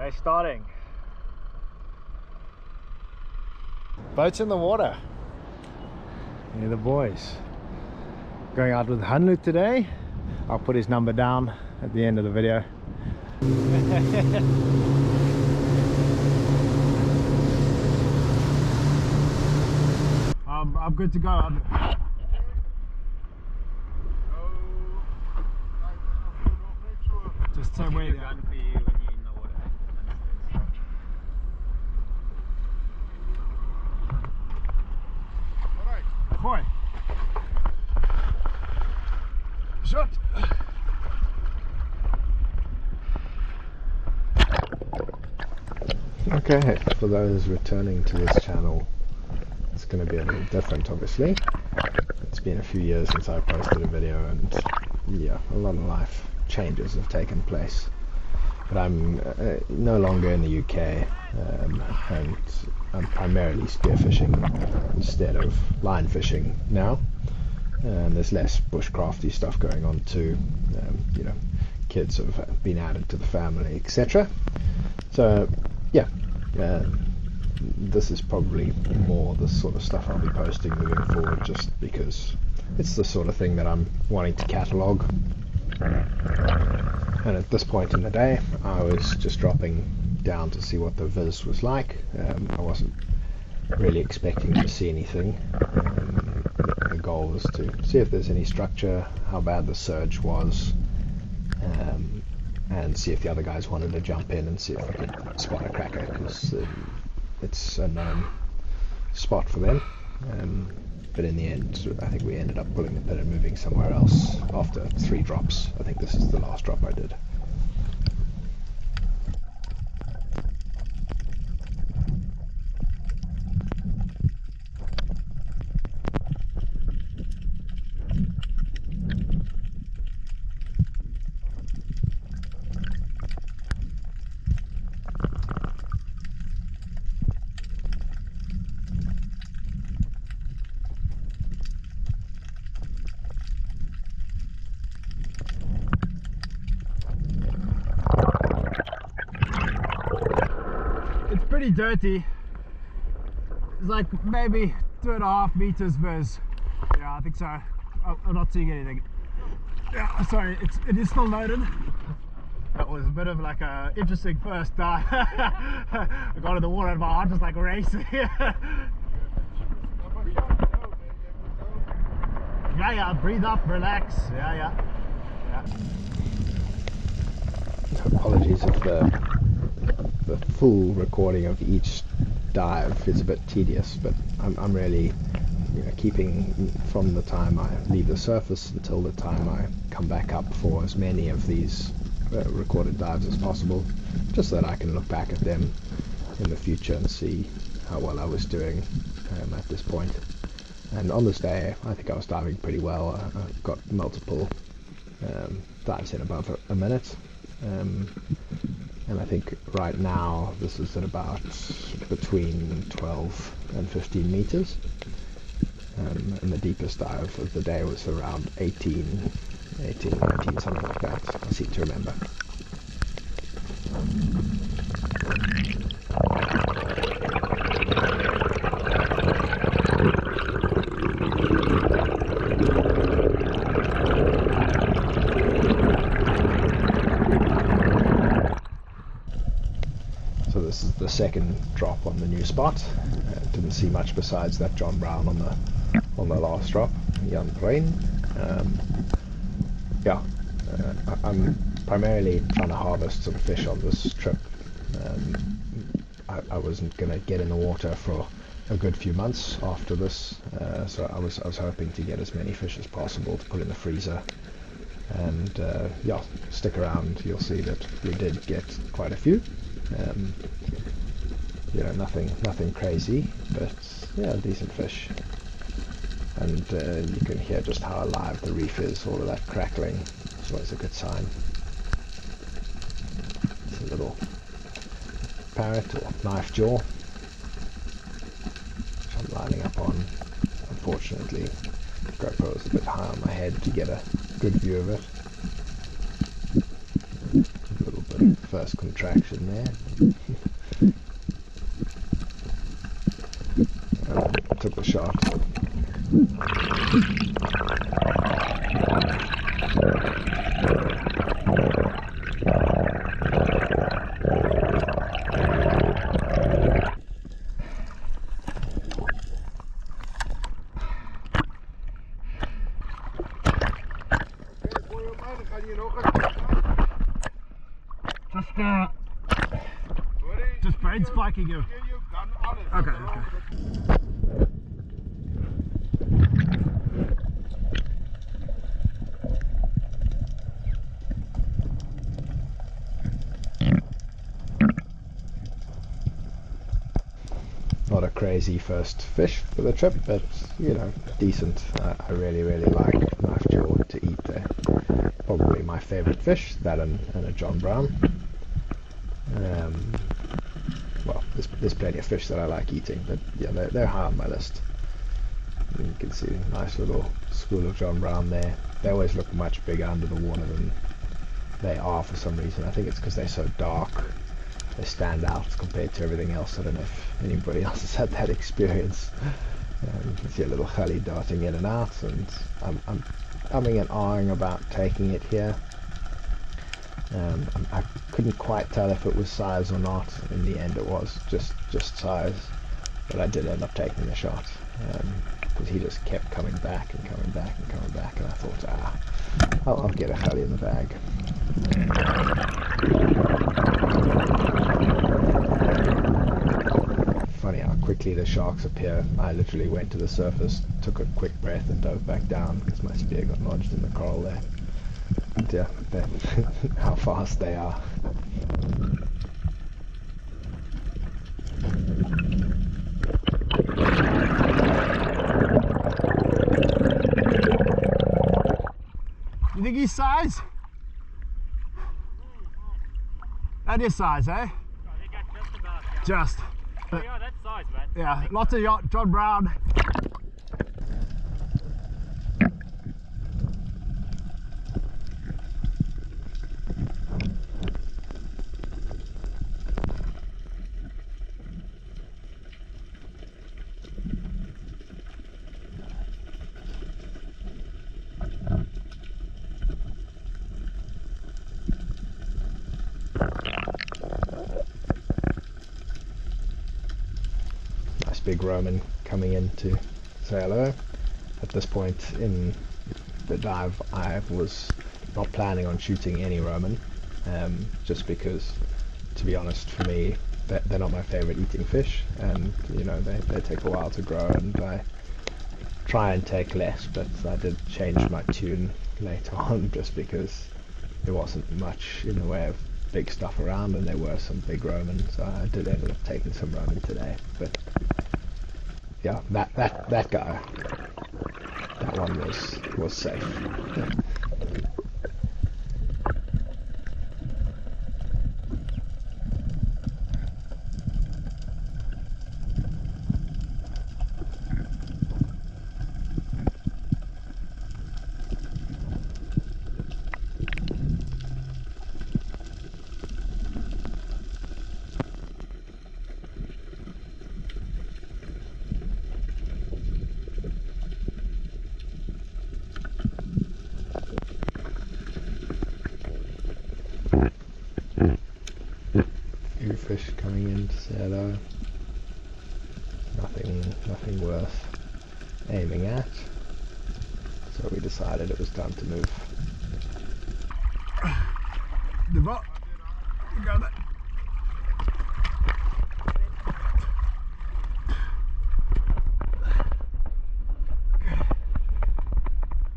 Okay, starting. Boats in the water. Here are the boys. Going out with Hanlu today. I'll put his number down at the end of the video. I'm good to go. Just so wait. Run for you when you're in the water. Alright. Ahoy. Shot. Okay, for those returning to this channel, it's going to be a little different obviously. It's been a few years since I posted a video and yeah, a lot of life changes have taken place. But I'm no longer in the UK and I'm primarily spearfishing instead of line fishing now. And there's less bushcrafty stuff going on too. You know, kids have been added to the family, etc. So yeah, this is probably more the sort of stuff I'll be posting moving forward, just because it's the sort of thing that I'm wanting to catalogue. And at this point in the day, I was just dropping down to see what the viz was like. I wasn't really expecting to see anything. The goal was to see if there's any structure, how bad the surge was, and see if the other guys wanted to jump in and see if we could spot a cracker, because it's a known spot for them. But in the end, I think we ended up pulling the pin and moving somewhere else after 3 drops. I think this is the last drop I did. Pretty dirty. It's like maybe 2.5 meters viz. Yeah, I think so. I'm not seeing anything. Yeah, sorry, it is still loaded. That was a bit of like a interesting first dive. I got in the water and my heart was like racing. Yeah, breathe up, relax. Yeah. Apologies if the full recording of each dive is a bit tedious, but I'm really, you know, keeping from the time I leave the surface until the time I come back up for as many of these recorded dives as possible, just so that I can look back at them in the future and see how well I was doing at this point. And on this day, I think I was diving pretty well. I got multiple dives in above a minute. And I think right now this is at about between 12 and 15 meters. And the deepest dive of the day was around 18, 19, something like that, I seem to remember. This is the second drop on the new spot. Didn't see much besides that John Brown on the last drop, Jan Brein. I'm primarily trying to harvest some fish on this trip. I wasn't going to get in the water for a good few months after this, so I was hoping to get as many fish as possible to put in the freezer. And yeah, stick around, you'll see that we did get quite a few. You know, nothing crazy, but yeah, decent fish. And you can hear just how alive the reef is. All of that crackling is always a good sign. It's a little parrot or knife jaw, which I'm lining up on. Unfortunately, the GoPro is a bit high on my head to get a good view of it. A little bit first contraction there. Took the shot. Just brain spiking you. Okay, okay. Not a crazy first fish for the trip, but you know, decent. I really like knife jaw to eat there. Probably my favourite fish, that and a John Brown. Well, there's plenty of fish that I like eating, but yeah, they're high on my list. And you can see a nice little school of John Brown there. They always look much bigger under the water than they are for some reason. I think it's because they're so dark. They stand out compared to everything else. I don't know if anybody else has had that experience. You can see a little gully darting in and out, and I'm umming and ahhing about taking it here. I couldn't quite tell if it was size or not. In the end it was just size, but I did end up taking the shot because he just kept coming back and coming back and coming back, and I thought, I'll get a gully in the bag. Funny how quickly the sharks appear. I literally went to the surface, took a quick breath and dove back down because my spear got lodged in the coral there. But yeah, how fast they are. You think he's size? That is size, eh? I think I just about, yeah. Just. Oh, yeah, that's size, man. Yeah, lots of John Brown. Big Roman coming in to say hello. At this point in the dive, I was not planning on shooting any Roman, just because, to be honest, for me, they're not my favorite eating fish, and you know, they take a while to grow, and I try and take less, but I did change my tune later on just because there wasn't much in the way of big stuff around, and there were some big Roman, so I did end up taking some Roman today. But yeah, that guy, that one was safe. Few fish coming in to say hello. Nothing worth aiming at. So we decided it was time to move. The boat. You got it.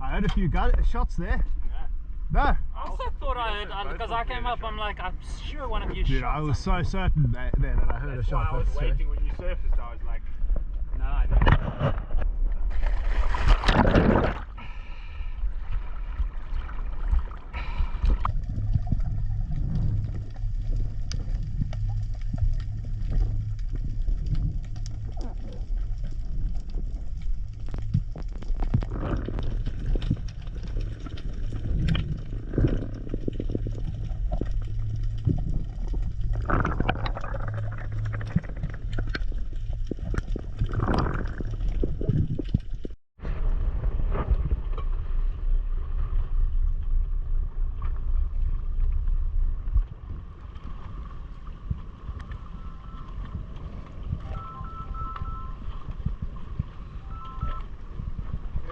I heard a few shots there. No. I also thought I heard, because I came up, I'm like, I'm sure one of you Dude, shot I was something. so certain that I heard a shot. I was That's, waiting when you surfaced, I was like, no, I don't.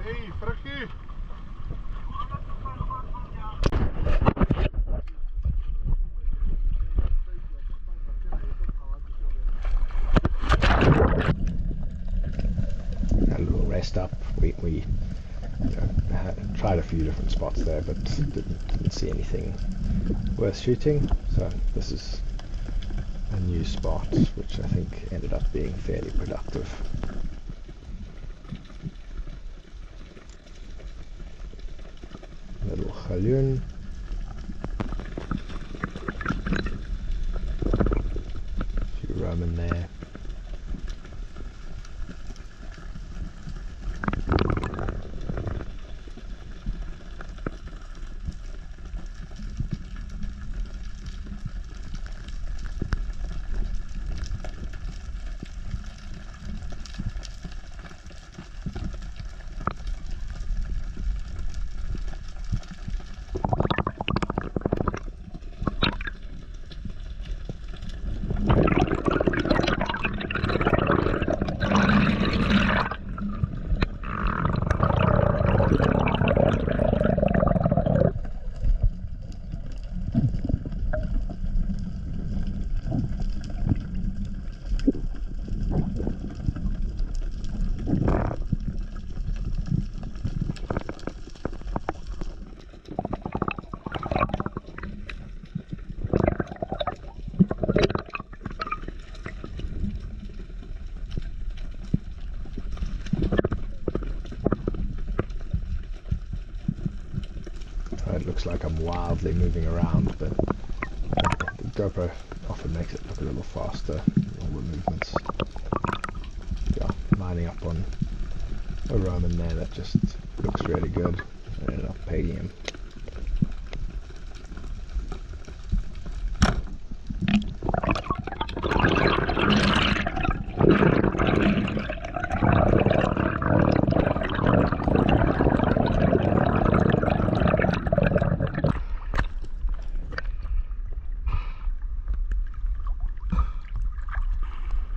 Hey, Frikkie. A little rest up. We tried a few different spots there, but didn't see anything worth shooting. So this is a new spot, which I think ended up being fairly productive. Little Galjoen. Few Roman there. It looks like I'm wildly moving around, but the GoPro often makes it look a little faster, all the movements. Yeah, lining up on a Roman there that just looks really good. I ended up pegging him.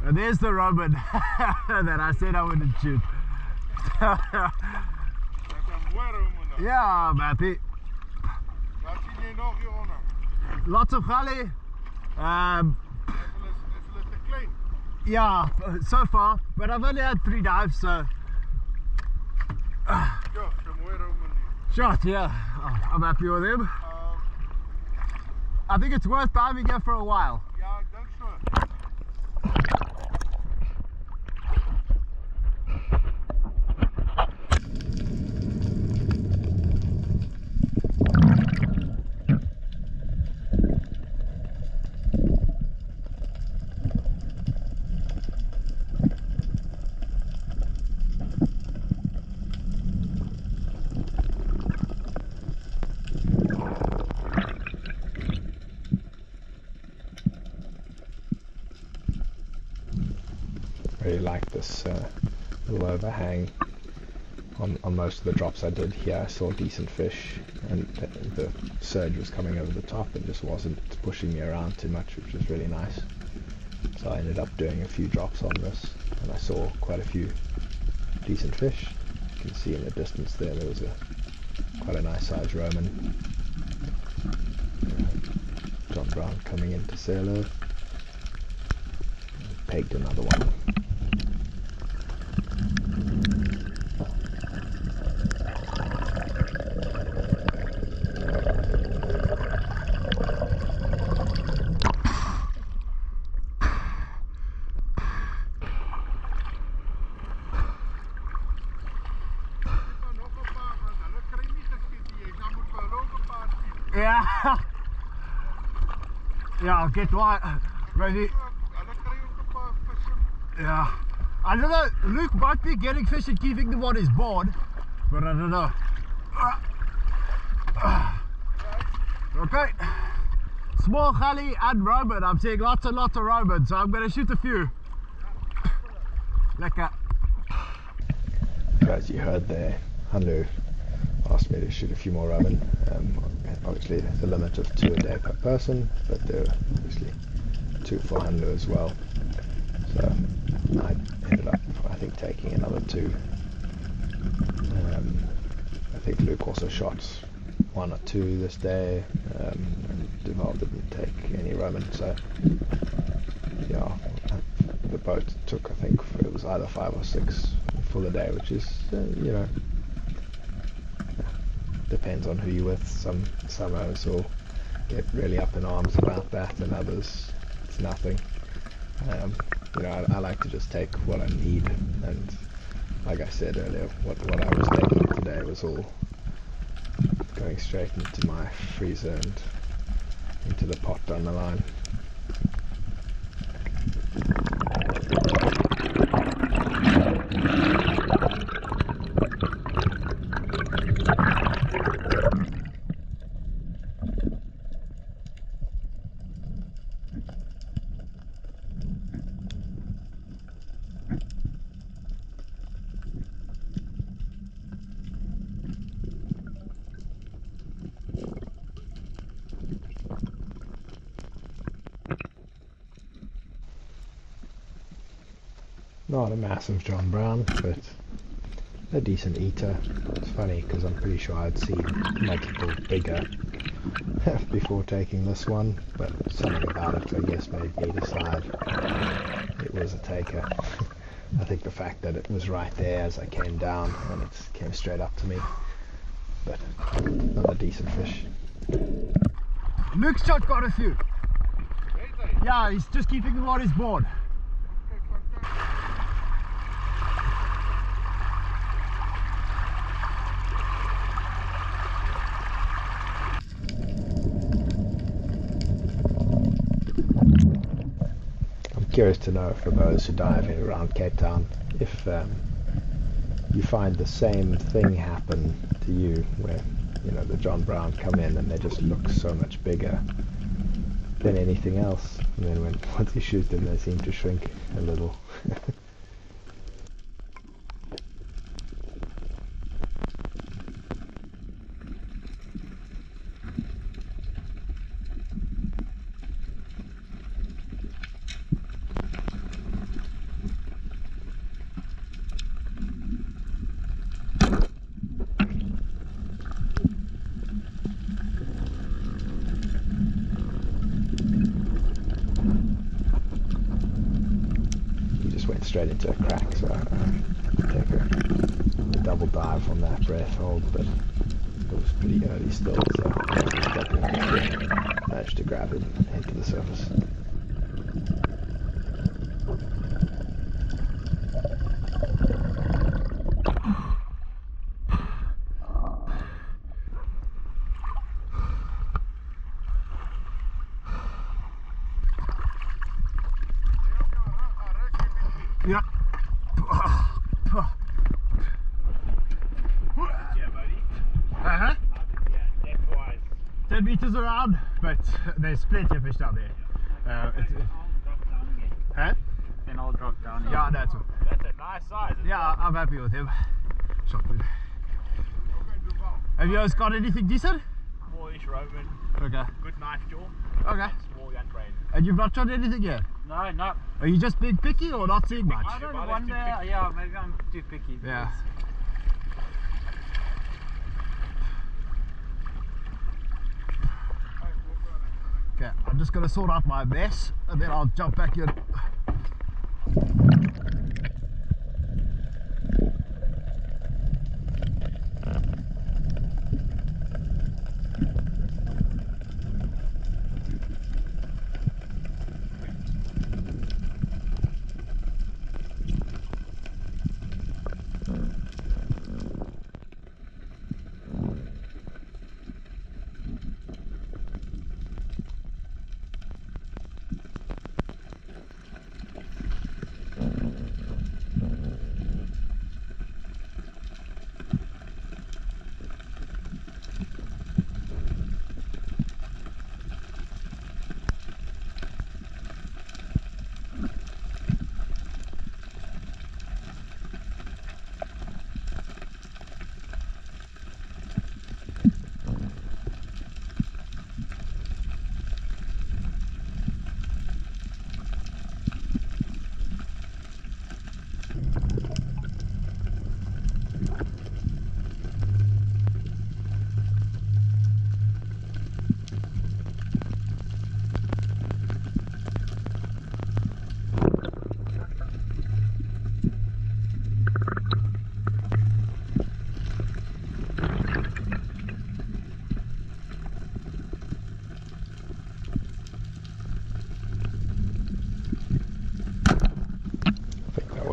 And there's the Roman that I said I wouldn't shoot. Ja, Matty. Lots of gully. Yeah, so far, but I've only had 3 dives, so. Shot, yeah. Oh, I'm happy with him. I think it's worth diving here for a while. Ja, ik denk zo. Really like this little overhang on most of the drops I did here. I saw decent fish, and the surge was coming over the top and just wasn't pushing me around too much, which was really nice. So I ended up doing a few drops on this, and I saw quite a few decent fish. You can see in the distance there was quite a nice sized Roman. John Brown coming into Sailor. Pegged another one. Yeah. Yeah, I'll get one. Ready? Yeah. I don't know, Luke might be getting fish and keeping them on his board, but I don't know. Okay. Small gully and Roman. I'm seeing lots and lots of Roman, so I'm going to shoot a few. Lekker. As you heard there, Hanlu asked me to shoot a few more Roman. Obviously the limit of 2 a day per person, but there are obviously 2 for Hanlu as well. So I ended up, I think, taking another 2 I think Luke also shot 1 or 2 this day, and Duval didn't take any Roman, so yeah, the boat took, I think it was either 5 or 6 for the day, which is, you know, depends on who you're with. Some owners will get really up in arms about that, and others it's nothing. You know, I like to just take what I need, and like I said earlier, what I was taking today was all going straight into my freezer and into the pot down the line. Not a massive John Brown, but a decent eater. It's funny because I'm pretty sure I'd seen multiple bigger before taking this one, but something about it, I guess, made me decide it was a taker. I think the fact that it was right there as I came down and it came straight up to me, but not a decent fish. Luke's shot got a few. Yeah, he's just keeping him on his board. Curious to know, for those who dive in around Cape Town, if you find the same thing happen to you, where, you know, the John Brown come in and they just look so much bigger than anything else, and then once you shoot them they seem to shrink a little. Went straight into a crack, so I take a double dive on that breath hold, but it was pretty early still, so I managed to grab him and to the surface. Yeah. Uh-huh. 10 meters around, but there's plenty of fish down there. Huh? And I'll drop down here. Yeah, that's it. That's a nice size. Yeah, I'm happy with him. Shot good. Have you guys got anything decent? Smallish Roman. Okay. Good knife jaw. Okay. Small young brain. And you've not shot anything yet? No, no. Are you just being picky or not seeing much? I don't wonder. Yeah, maybe I'm too picky. Yeah. Okay, I'm just going to sort out my mess and then I'll jump back in.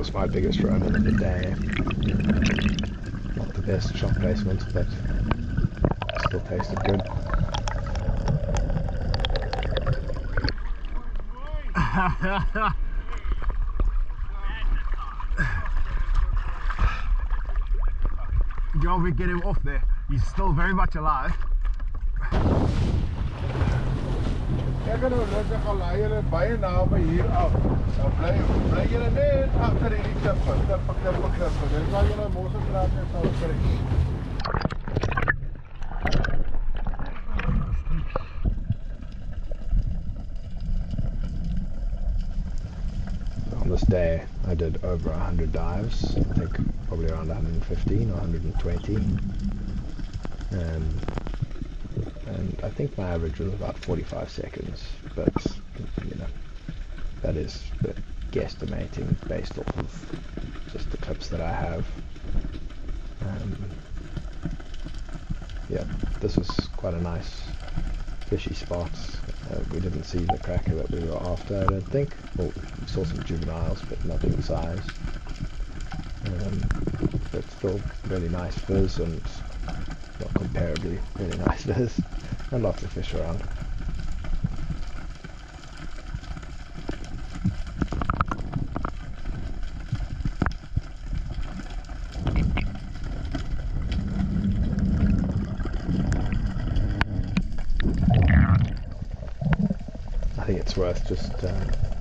was my biggest Roman of the day. Not the best shot placement, but still tasted good. John, we get him off there. He's still very much alive. Ek gaan nou rustig gaan laai julle baie naby hier af. Dan bly julle net agter hierdie klippe. Dis waar julle mosse draad net sal kry. On this day, I did over 100 dives. I think probably around 115 or 120. And I think my average was about 45 seconds, but you know, that is guesstimating based off of just the clips that I have. Yeah, this was quite a nice fishy spot. We didn't see the cracker that we were after, I don't think. Well, we saw some juveniles, but nothing size. But still really nice fizz, and well, comparably really nice fizz, and lots of fish around. I think it's worth just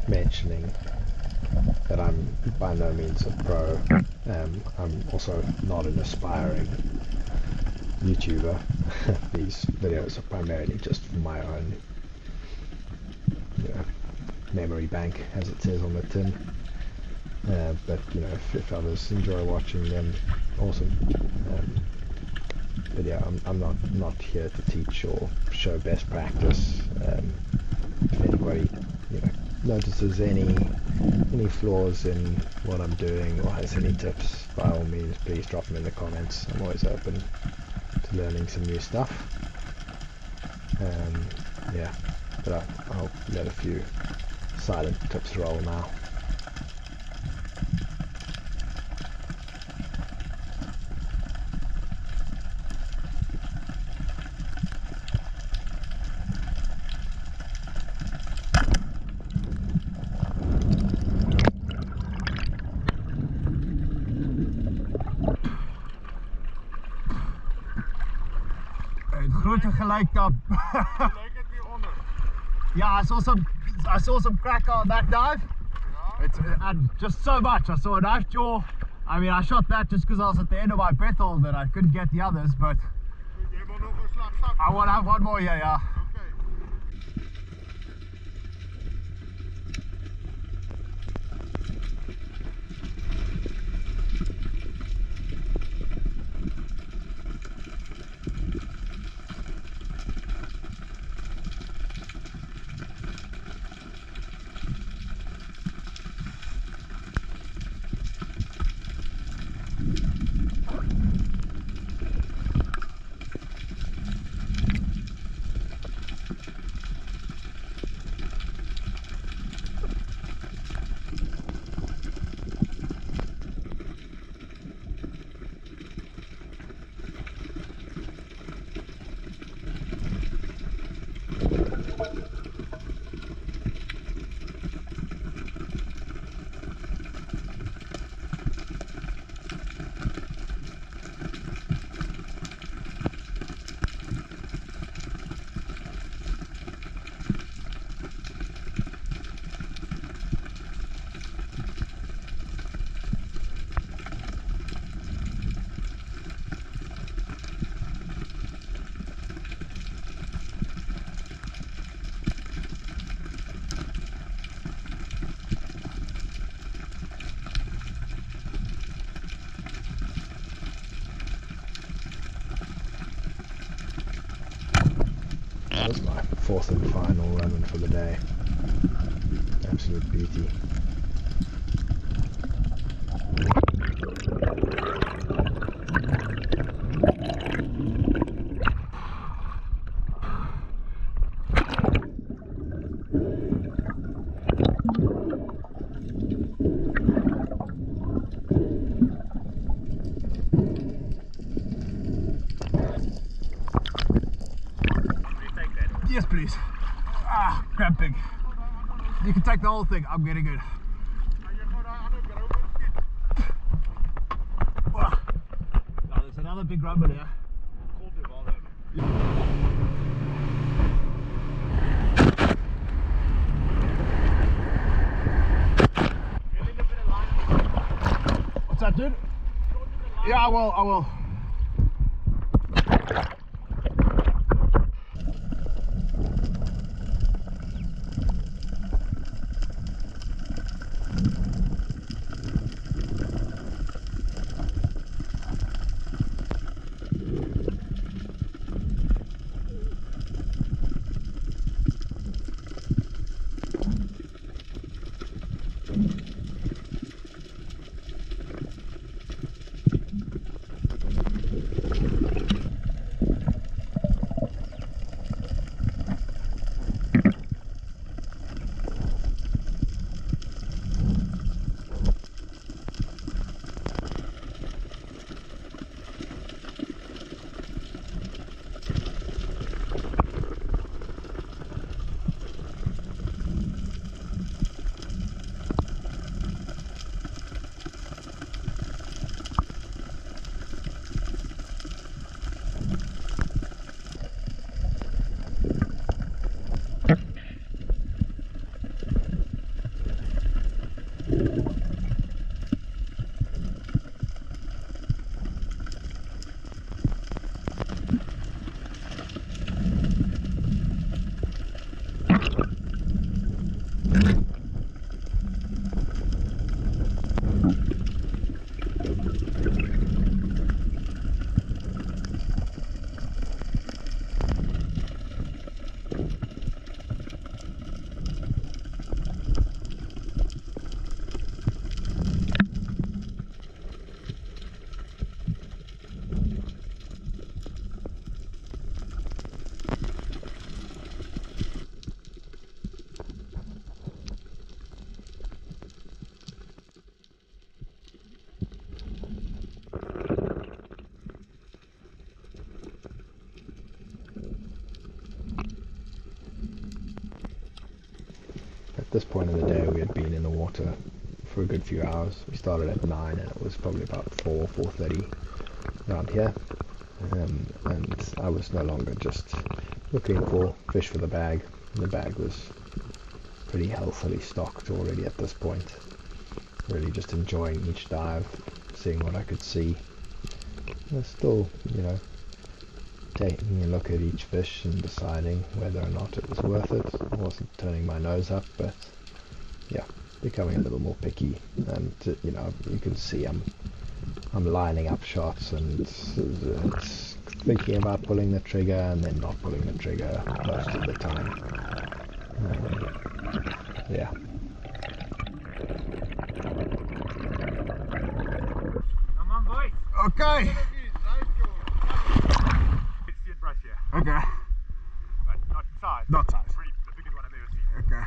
mentioning that I'm by no means a pro. I'm also not an aspiring YouTuber. These videos are primarily just for my own, you know, memory bank, as it says on the tin. But you know, if others enjoy watching them, awesome. But yeah, I'm not here to teach or show best practice. If anybody, you know, notices any flaws in what I'm doing or has any tips, by all means, please drop them in the comments. I'm always open to learning some new stuff. Yeah, but I'll let a few silent tips roll now. Grote gelijktap. Yeah, I saw some cracker on that dive. It's and just so much. I saw a knife jaw. I mean, I shot that just because I was at the end of my breath hold and I couldn't get the others, but I want to have one more here, yeah. That was my fourth and final run for the day. Absolute beauty. You can take the whole thing. I'm getting it. Wow. Now there's another big rubber here. What's that, dude? Yeah, I will. At this point in the day, we had been in the water for a good few hours. We started at 9 and it was probably about 4:30 around here. And I was no longer just looking for fish for the bag. The bag was pretty healthily stocked already at this point. Really just enjoying each dive, seeing what I could see. And still, taking a look at each fish and deciding whether or not it was worth it. I wasn't turning my nose up, but yeah, becoming a little more picky. And you can see I'm lining up shots and it's thinking about pulling the trigger and then not pulling the trigger most of the time. Yeah. Come on, boys. Okay. Okay. But not size. Not size. Pretty, the biggest one I've ever seen. Okay.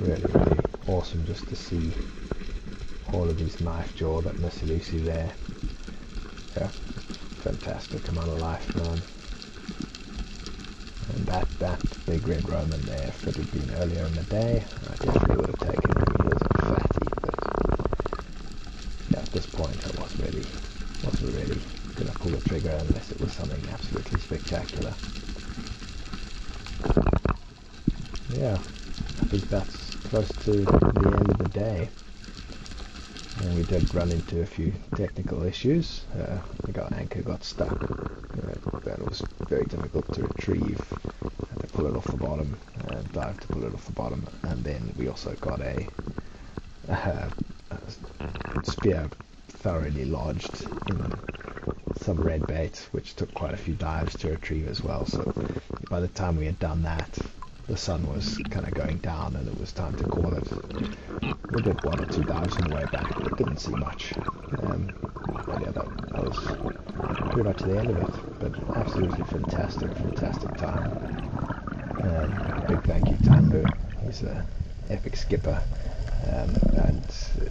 really, really awesome just to see all of these knife jaw that Miss Lucy there. Yeah, fantastic amount of life, man. And that big red Roman there, if it had been earlier in the day, I definitely would have taken him. He was a fatty, but yeah, at this point I wasn't really going to pull the trigger unless it was something absolutely spectacular. Yeah, I think that's close to the end of the day. And we did run into a few technical issues. I think our anchor got stuck. That was very difficult to retrieve. Had to pull it off the bottom, dive to pull it off the bottom, and then we also got a spear thoroughly lodged in some red bait, which took quite a few dives to retrieve as well. So by the time we had done that, the sun was kind of going down and it was time to call it. We did 1 or 2 dives on the way back, but didn't see much. And yeah, that was pretty much the end of it. But absolutely fantastic time. Big thank you to Tambu. He's an epic skipper. And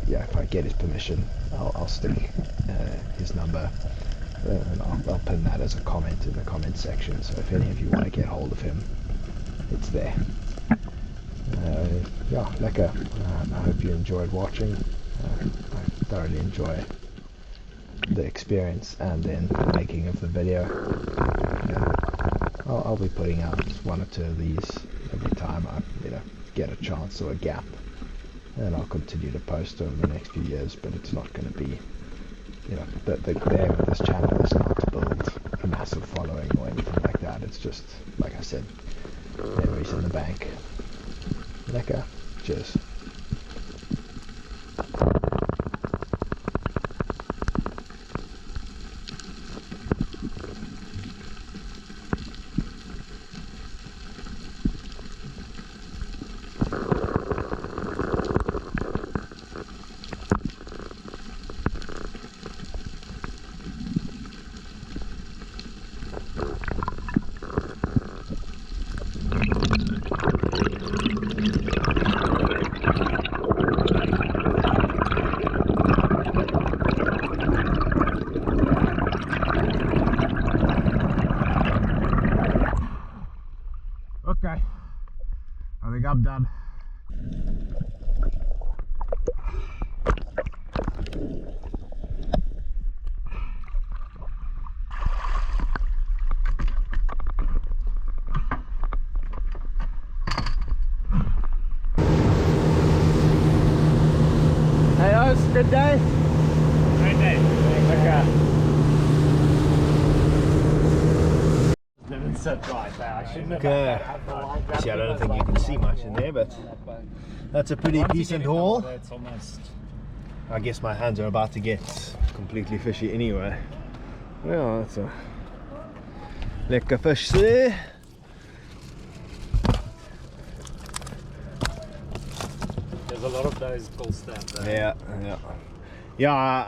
yeah, if I get his permission, I'll stick his number. And I'll pin that as a comment in the comment section. So if any of you want to get hold of him, it's there. Yeah, lekker. I hope you enjoyed watching. I thoroughly enjoy the experience and then the making of the video. I'll be putting out 1 or 2 of these every time I get a chance or a gap, and I'll continue to post over the next few years. But it's not going to be, the aim of this channel is not to build a massive following or anything like that. It's just, like I said, memories in the bank. Lekker. Cheers. Okay, I think I'm done. Hey, Oz, good day? Great day. Okay. Living so dry there. I shouldn't have Okay. had the line grab. See, I don't think you can see much in there, but that's a pretty decent haul. It's almost. I guess my hands are about to get completely fishy anyway. Yeah, that's a lekker fish there. There's a lot of those cool stuff there. Yeah.